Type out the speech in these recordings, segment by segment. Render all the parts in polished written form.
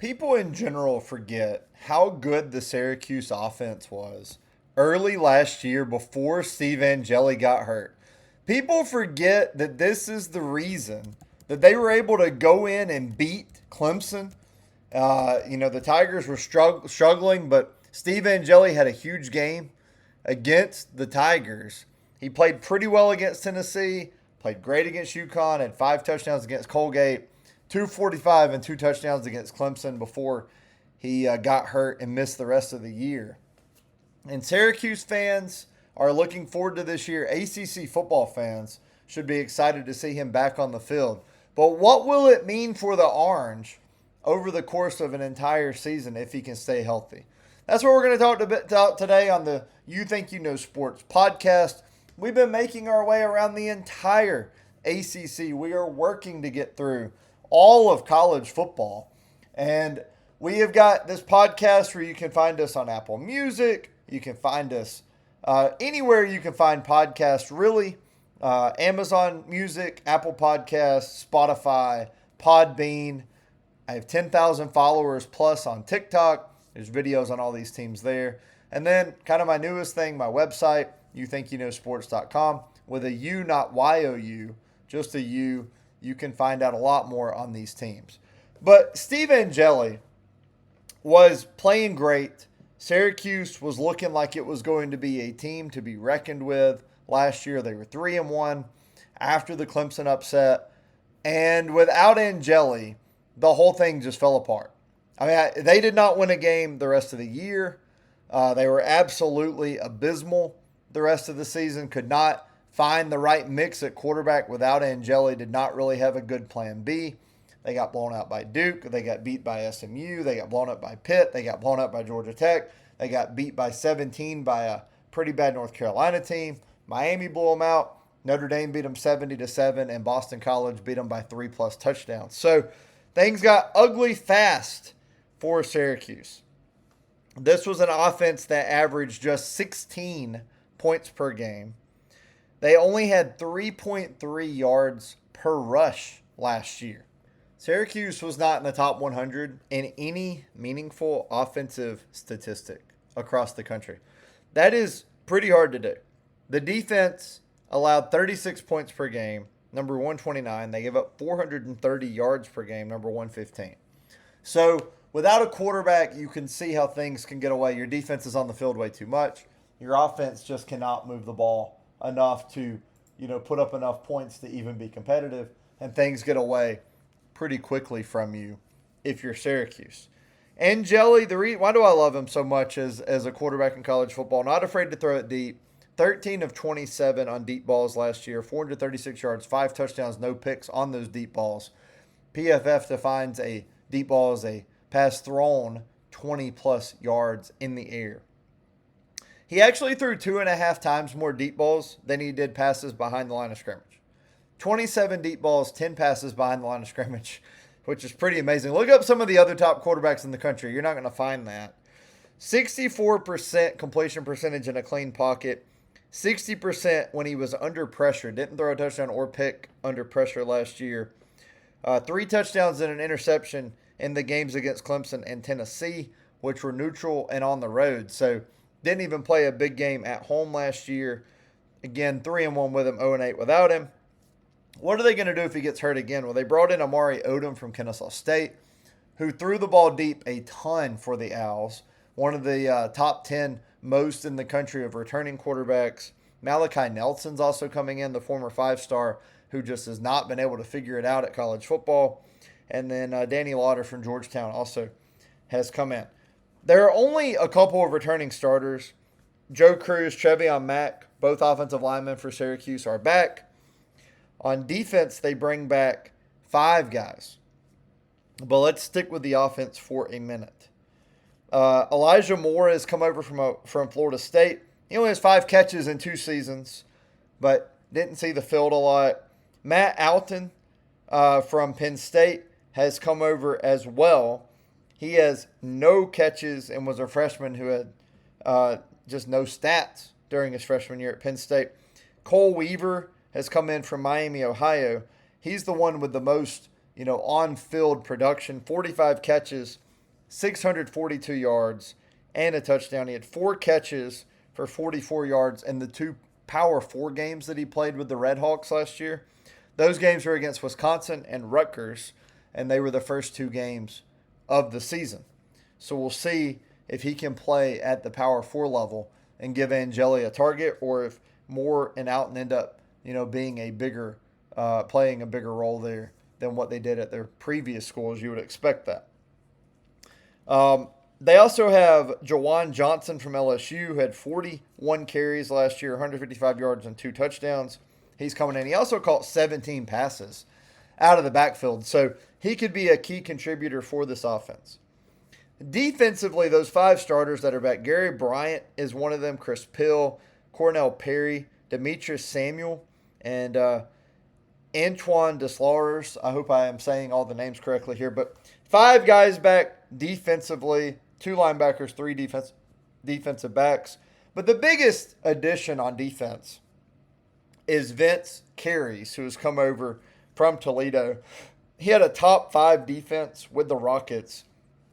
People in general forget how good the Syracuse offense was early last year before Steve Angeli got hurt. People forget that this is the reason that they were able to go in and beat Clemson. The Tigers were struggling, but Steve Angeli had a huge game against the Tigers. He played pretty well against Tennessee, played great against UConn, had 5 touchdowns against Colgate, 245 and 2 touchdowns against Clemson before he got hurt and missed the rest of the year. And Syracuse fans are looking forward to this year. ACC football fans should be excited to see him back on the field. But what will it mean for the Orange over the course of an entire season if he can stay healthy? That's what we're going to talk about today on the You Think You Know Sports podcast. We've been making our way around the entire ACC. We are working to get through all of college football. And we have got this podcast where you can find us on Apple Music. You can find us anywhere you can find podcasts, really. Amazon Music, Apple Podcasts, Spotify, Podbean. I have 10,000 followers plus on TikTok. There's videos on all these teams there. And then kind of my newest thing, my website, youthinkyouKnowSports.com, with a U, not Y-O-U, just a U. You can find out a lot more on these teams. But Steve Angeli was playing great. Syracuse was looking like it was going to be a team to be reckoned with. Last year they were 3-1 after the Clemson upset. And without Angeli, the whole thing just fell apart. They did not win a game the rest of the year. They were absolutely abysmal the rest of the season. Could not find the right mix at quarterback without Angeli. Did not really have a good plan B. They got blown out by Duke. They got beat by SMU. They got blown up by Pitt. They got blown up by Georgia Tech. They got beat by 17 by a pretty bad North Carolina team. Miami blew them out. Notre Dame beat them 70-7, and Boston College beat them by 3+ touchdowns. So things got ugly fast for Syracuse. This was an offense that averaged just 16 points per game. They only had 3.3 yards per rush last year. Syracuse was not in the top 100 in any meaningful offensive statistic across the country. That is pretty hard to do. The defense allowed 36 points per game, number 129. They gave up 430 yards per game, number 115. So without a quarterback, you can see how things can get away. Your defense is on the field way too much. Your offense just cannot move the ball enough to, put up enough points to even be competitive, and things get away pretty quickly from you if you're Syracuse. Angeli, why do I love him so much as a quarterback in college football? Not afraid to throw it deep. 13 of 27 on deep balls last year, 436 yards, 5 touchdowns, no picks on those deep balls. PFF defines a deep ball as a pass thrown 20+ yards in the air. He actually threw 2.5 times more deep balls than he did passes behind the line of scrimmage. 27 deep balls, 10 passes behind the line of scrimmage, which is pretty amazing. Look up some of the other top quarterbacks in the country. You're not going to find that. 64% completion percentage in a clean pocket. 60% when he was under pressure. Didn't throw a touchdown or pick under pressure last year. 3 touchdowns and an interception in the games against Clemson and Tennessee, which were neutral and on the road. So didn't even play a big game at home last year. Again, 3-1 with him, 0-8 without him. What are they going to do if he gets hurt again? Well, they brought in Amari Odom from Kennesaw State, who threw the ball deep a ton for the Owls. One of the top 10 most in the country of returning quarterbacks. Malachi Nelson's also coming in, the former 5-star, who just has not been able to figure it out at college football. And then Danny Lauder from Georgetown also has come in. There are only a couple of returning starters. Joe Cruz, Trevion Mack, both offensive linemen for Syracuse, are back. On defense, they bring back 5 guys. But let's stick with the offense for a minute. Elijah Moore has come over from Florida State. He only has 5 catches in 2 seasons, but didn't see the field a lot. Matt Alton from Penn State has come over as well. He has no catches and was a freshman who had just no stats during his freshman year at Penn State. Cole Weaver has come in from Miami, Ohio. He's the one with the most, on-field production, 45 catches 642 yards, and a touchdown. He had 4 catches for 44 yards in the 2 Power 4 games that he played with the Red Hawks last year. Those games were against Wisconsin and Rutgers, and they were the first 2 games of the season. So we'll see if he can play at the Power 4 level and give Angeli a target, or if Moore and Alton end up, being a bigger, playing a bigger role there than what they did at their previous schools. You would expect that. They also have Jawan Johnson from LSU, who had 41 carries last year, 155 yards and 2 touchdowns. He's coming in. He also caught 17 passes out of the backfield, so he could be a key contributor for this offense. Defensively, those 5 starters that are back, Gary Bryant is one of them, Chris Pill, Cornell Perry, Demetrius Samuel, and Antoine Deslaurs. I hope I am saying all the names correctly here, but 5 guys back defensively, 2 linebackers, 3 defensive backs. But the biggest addition on defense is Vince Carries, who has come over from Toledo. He had a top 5 defense with the Rockets,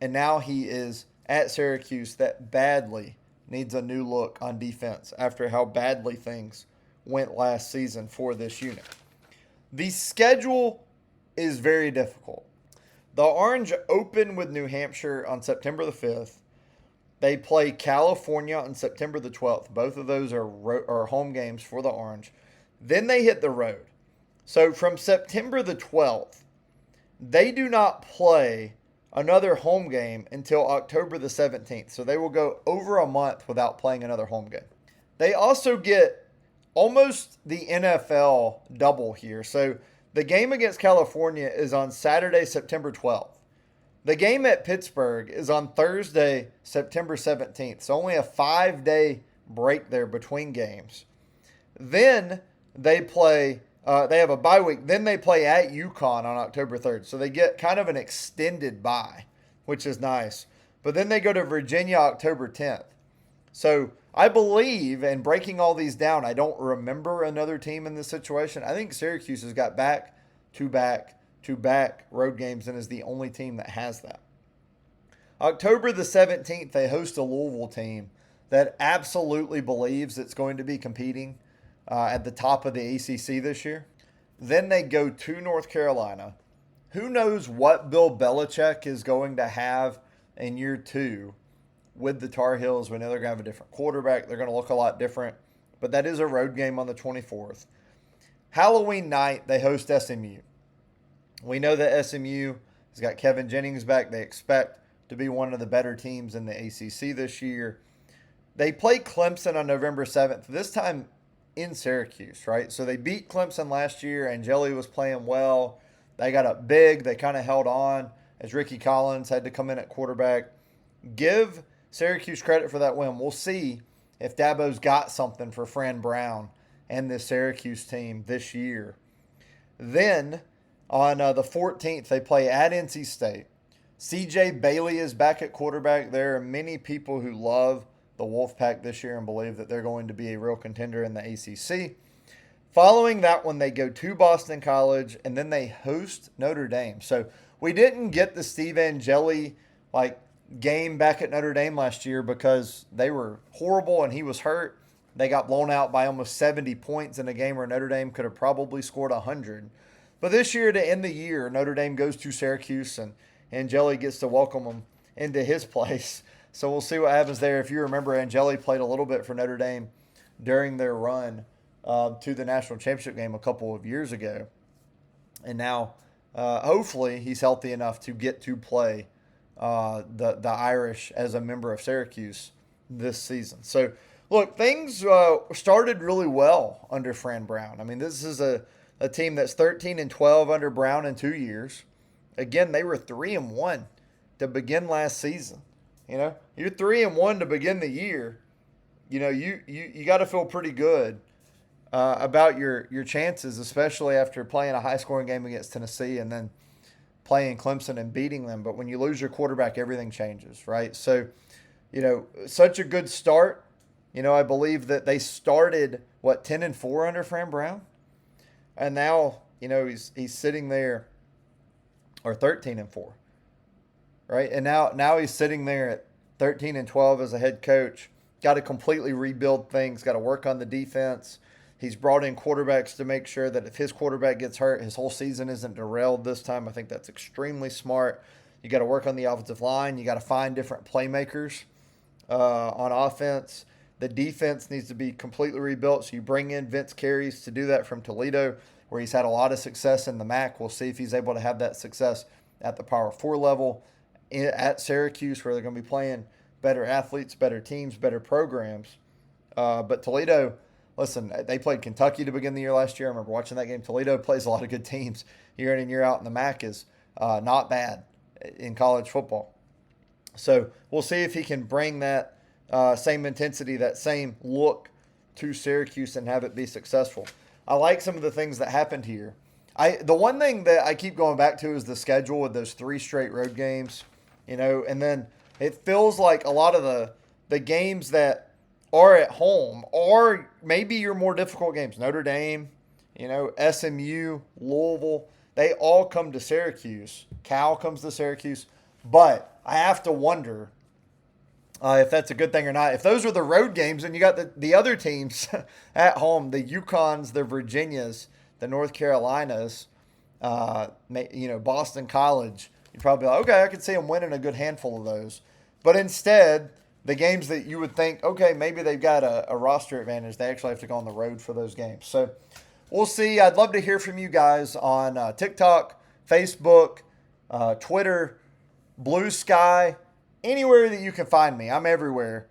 and now he is at Syracuse that badly needs a new look on defense after how badly things went last season for this unit. The schedule is very difficult. The Orange open with New Hampshire on September the 5th. They play California on September the 12th. Both of those are home games for the Orange. Then they hit the road. So from September the 12th, they do not play another home game until October the 17th. So they will go over a month without playing another home game. They also get almost the NFL double here. So the game against California is on Saturday, September 12th. The game at Pittsburgh is on Thursday, September 17th. So only a 5-day break there between games. Then they play, they have a bye week. Then they play at UConn on October 3rd. So they get kind of an extended bye, which is nice. But then they go to Virginia October 10th. So I believe, and breaking all these down, I don't remember another team in this situation. I think Syracuse has got back-to-back road games and is the only team that has that. October the 17th, they host a Louisville team that absolutely believes it's going to be competing at the top of the ACC this year. Then they go to North Carolina. Who knows what Bill Belichick is going to have in year 2 with the Tar Heels. We know they're going to have a different quarterback. They're going to look a lot different. But that is a road game on the 24th. Halloween night, they host SMU. We know that SMU has got Kevin Jennings back. They expect to be one of the better teams in the ACC this year. They play Clemson on November 7th, this time in Syracuse, right? So they beat Clemson last year. Angeli was playing well. They got up big. They kind of held on as Ricky Collins had to come in at quarterback. Give Syracuse credit for that win. We'll see if Dabo's got something for Fran Brown and this Syracuse team this year. Then on the 14th, they play at NC State. CJ Bailey is back at quarterback. There are many people who love the Wolfpack this year and believe that they're going to be a real contender in the ACC. Following that one, they go to Boston College, and then they host Notre Dame. So we didn't get the Steve Angeli game back at Notre Dame last year because they were horrible and he was hurt. They got blown out by almost 70 points in a game where Notre Dame could have probably scored 100. But this year, to end the year, Notre Dame goes to Syracuse and Angeli gets to welcome them into his place. So we'll see what happens there. If you remember, Angeli played a little bit for Notre Dame during their run to the national championship game a couple of years ago. And now, hopefully, he's healthy enough to get to play the Irish as a member of Syracuse this season. So, look, things started really well under Fran Brown. I mean, this is a team that's 13-12 under Brown in 2 years. Again, they were 3-1 to begin last season. You're 3-1 to begin the year. You got to feel pretty good about your chances, especially after playing a high-scoring game against Tennessee and then playing Clemson and beating them. But when you lose your quarterback, everything changes, right? So, such a good start. I believe that they started, 10-4 under Fran Brown? And now, he's sitting there, or 13-4. right? And now he's sitting there at 13-12 as a head coach. Got to completely rebuild things. Got to work on the defense. He's brought in quarterbacks to make sure that if his quarterback gets hurt, his whole season isn't derailed this time. I think that's extremely smart. You got to work on the offensive line. You got to find different playmakers on offense. The defense needs to be completely rebuilt. So you bring in Vince Carries to do that from Toledo, where he's had a lot of success in the MAC. We'll see if he's able to have that success at the Power 4 level at Syracuse, where they're going to be playing better athletes, better teams, better programs. But Toledo, listen, they played Kentucky to begin the year last year. I remember watching that game. Toledo plays a lot of good teams year in and year out, and the MAC is not bad in college football. So we'll see if he can bring that same intensity, that same look to Syracuse and have it be successful. I like some of the things that happened here. The one thing that I keep going back to is the schedule with those 3 straight road games, and then it feels like a lot of the games that are at home, or maybe your more difficult games, Notre Dame, SMU, Louisville, they all come to Syracuse. Cal comes to Syracuse. But I have to wonder if that's a good thing or not. If those are the road games and you got the other teams at home, the UConns, the Virginias, the North Carolinas, Boston College, you'd probably be like, okay, I could see them winning a good handful of those. But instead, the games that you would think, okay, maybe they've got a roster advantage, they actually have to go on the road for those games. So we'll see. I'd love to hear from you guys on TikTok, Facebook, Twitter, Blue Sky, anywhere that you can find me. I'm everywhere.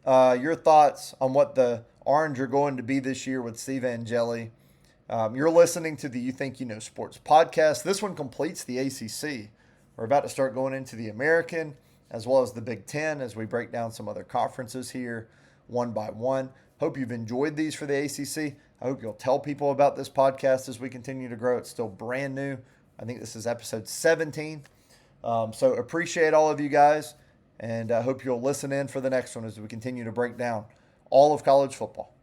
Your thoughts on what the Orange are going to be this year with Steve Angeli. You're listening to the You Think You Know Sports podcast. This one completes the ACC. We're about to start going into the American as well as the Big Ten as we break down some other conferences here one by one. Hope you've enjoyed these for the ACC. I hope you'll tell people about this podcast as we continue to grow. It's still brand new. I think this is episode 17. So appreciate all of you guys, and I hope you'll listen in for the next one as we continue to break down all of college football.